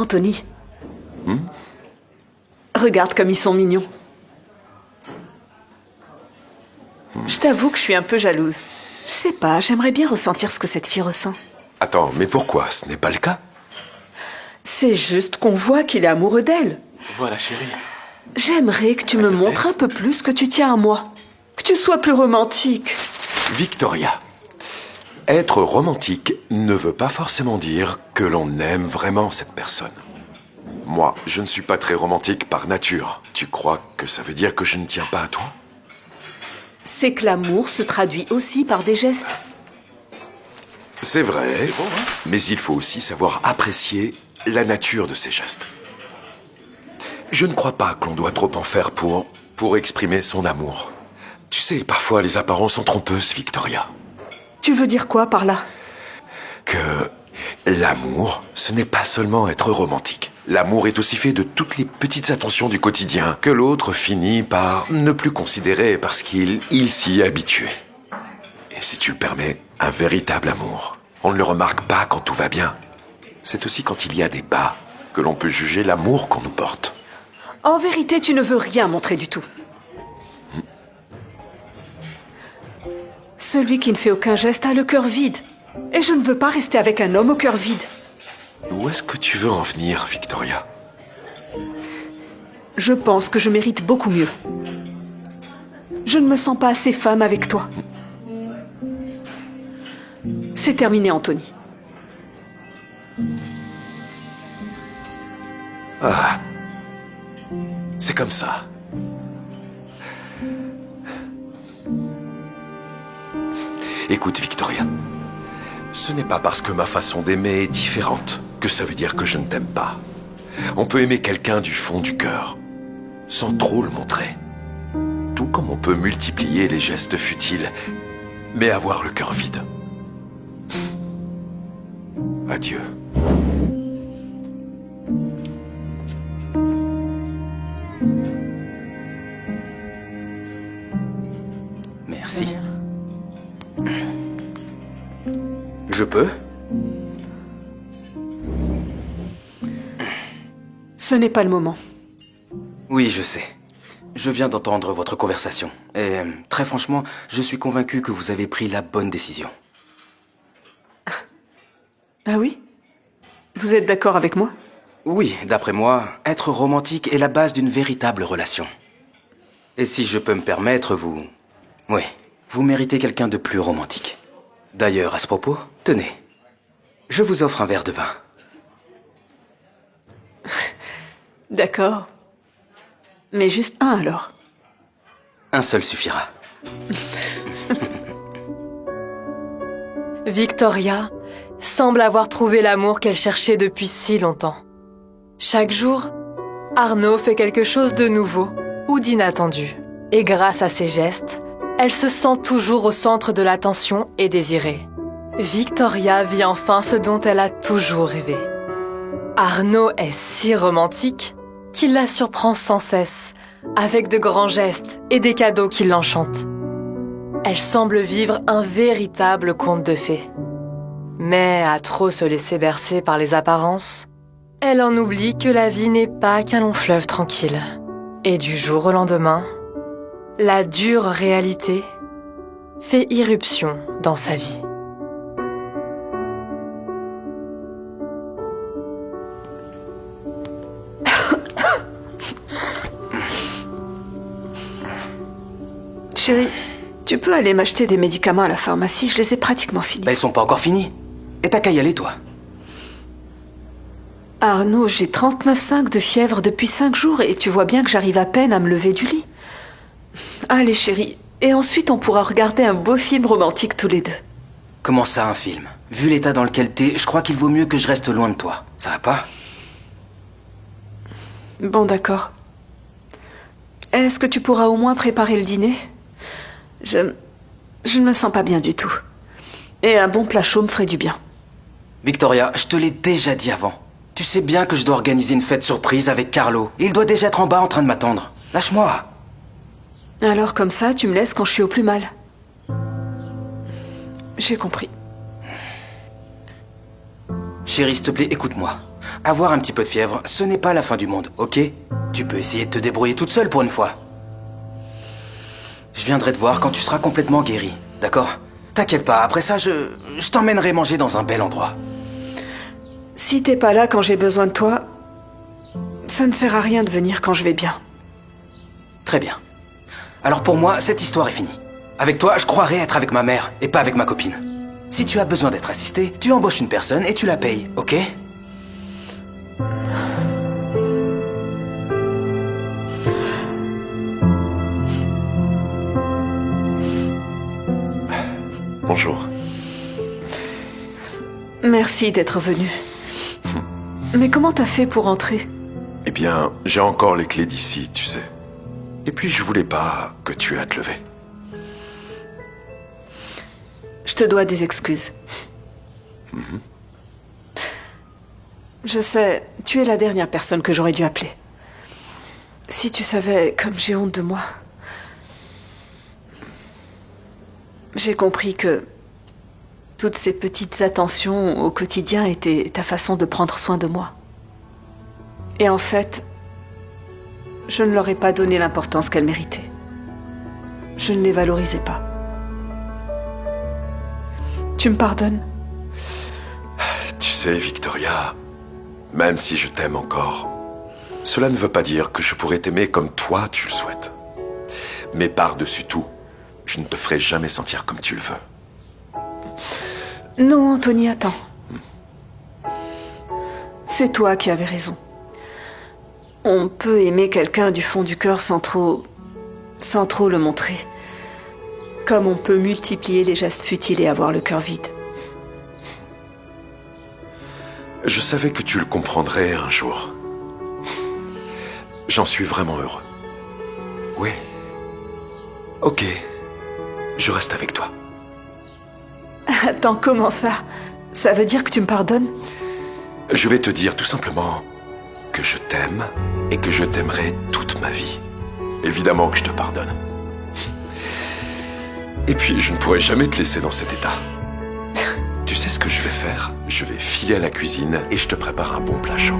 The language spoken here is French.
Anthony. Regarde comme ils sont mignons. Je t'avoue que je suis un peu jalouse. Je sais pas, j'aimerais bien ressentir ce que cette fille ressent. Attends, mais pourquoi? Ce n'est pas le cas? C'est juste qu'on voit qu'il est amoureux d'elle. Voilà, chérie. J'aimerais que tu me montres un peu plus que tu tiens à moi. Que tu sois plus romantique. Victoria, être romantique ne veut pas forcément dire que l'on aime vraiment cette personne. Moi, je ne suis pas très romantique par nature. Tu crois que ça veut dire que je ne tiens pas à toi? C'est que l'amour se traduit aussi par des gestes. C'est vrai, C'est beau, hein? mais il faut aussi savoir apprécier la nature de ces gestes. Je ne crois pas que l'on doit trop en faire pour exprimer son amour. Tu sais, parfois les apparences sont trompeuses, Victoria. Tu veux dire quoi par là? Que l'amour, ce n'est pas seulement être romantique. L'amour est aussi fait de toutes les petites attentions du quotidien que l'autre finit par ne plus considérer parce qu'il s'y est habitué. Et si tu le permets, un véritable amour, on ne le remarque pas quand tout va bien. C'est aussi quand il y a des bas que l'on peut juger l'amour qu'on nous porte. En vérité, tu ne veux rien montrer du tout. Celui qui ne fait aucun geste a le cœur vide. Et je ne veux pas rester avec un homme au cœur vide. Où est-ce que tu veux en venir, Victoria? Je pense que je mérite beaucoup mieux. Je ne me sens pas assez femme avec toi. C'est terminé, Anthony. Ah, c'est comme ça. Écoute, Victoria, ce n'est pas parce que ma façon d'aimer est différente que ça veut dire que je ne t'aime pas. On peut aimer quelqu'un du fond du cœur, sans trop le montrer. Tout comme on peut multiplier les gestes futiles, mais avoir le cœur vide. Adieu. Merci. Je peux? Ce n'est pas le moment. Oui, je sais. Je viens d'entendre votre conversation. Et très franchement, je suis convaincu que vous avez pris la bonne décision. Ah oui? Vous êtes d'accord avec moi? Oui, d'après moi, être romantique est la base d'une véritable relation. Et si je peux me permettre, Oui, vous méritez quelqu'un de plus romantique. D'ailleurs, à ce propos, tenez. Je vous offre un verre de vin. D'accord. Mais juste un alors. Un seul suffira. Victoria semble avoir trouvé l'amour qu'elle cherchait depuis si longtemps. Chaque jour, Arnaud fait quelque chose de nouveau ou d'inattendu. Et grâce à ses gestes, elle se sent toujours au centre de l'attention et désirée. Victoria vit enfin ce dont elle a toujours rêvé. Arnaud est si romantique qu'il la surprend sans cesse, avec de grands gestes et des cadeaux qui l'enchantent. Elle semble vivre un véritable conte de fées. Mais à trop se laisser bercer par les apparences, elle en oublie que la vie n'est pas qu'un long fleuve tranquille. Et du jour au lendemain, la dure réalité fait irruption dans sa vie. Chérie, tu peux aller m'acheter des médicaments à la pharmacie, je les ai pratiquement finis. Ils sont pas encore finis. Et t'as qu'à y aller, toi. Arnaud, j'ai 39,5 de fièvre depuis 5 jours et tu vois bien que j'arrive à peine à me lever du lit. Allez chérie, et ensuite on pourra regarder un beau film romantique tous les deux. Comment ça, un film? Vu l'état dans lequel t'es, je crois qu'il vaut mieux que je reste loin de toi. Ça va pas? Bon d'accord. Est-ce que tu pourras au moins préparer le dîner? Je ne me sens pas bien du tout. Et un bon plat chaud me ferait du bien. Victoria, je te l'ai déjà dit avant. Tu sais bien que je dois organiser une fête surprise avec Carlo. Et il doit déjà être en bas en train de m'attendre. Lâche-moi. Alors comme ça, tu me laisses quand je suis au plus mal. J'ai compris. Chérie, s'il te plaît, écoute-moi. Avoir un petit peu de fièvre, ce n'est pas la fin du monde, ok? Tu peux essayer de te débrouiller toute seule pour une fois. Je viendrai te voir quand tu seras complètement guérie, d'accord? T'inquiète pas, après ça, je t'emmènerai manger dans un bel endroit. Si t'es pas là quand j'ai besoin de toi, ça ne sert à rien de venir quand je vais bien. Très bien. Alors pour moi, cette histoire est finie. Avec toi, je croirais être avec ma mère et pas avec ma copine. Si tu as besoin d'être assisté, tu embauches une personne et tu la payes, ok? Bonjour. Merci d'être venu. Mais comment t'as fait pour entrer? Eh bien, j'ai encore les clés d'ici, tu sais. Et puis, je voulais pas que tu aies à te lever. Je te dois des excuses. Je sais, tu es la dernière personne que j'aurais dû appeler. Si tu savais comme j'ai honte de moi. J'ai compris que toutes ces petites attentions au quotidien étaient ta façon de prendre soin de moi. Et en fait, je ne leur ai pas donné l'importance qu'elles méritaient. Je ne les valorisais pas. Tu me pardonnes? Tu sais, Victoria, même si je t'aime encore, cela ne veut pas dire que je pourrais t'aimer comme toi tu le souhaites. Mais par-dessus tout, je ne te ferai jamais sentir comme tu le veux. Non, Anthony, attends. C'est toi qui avais raison. On peut aimer quelqu'un du fond du cœur sans trop le montrer. Comme on peut multiplier les gestes futiles et avoir le cœur vide. Je savais que tu le comprendrais un jour. J'en suis vraiment heureux. Oui. Ok. Je reste avec toi. Attends, comment ça? Ça veut dire que tu me pardonnes? Je vais te dire tout simplement que je t'aime et que je t'aimerai toute ma vie. Évidemment que je te pardonne. Et puis, je ne pourrai jamais te laisser dans cet état. Tu sais ce que je vais faire? Je vais filer à la cuisine et je te prépare un bon plat chaud.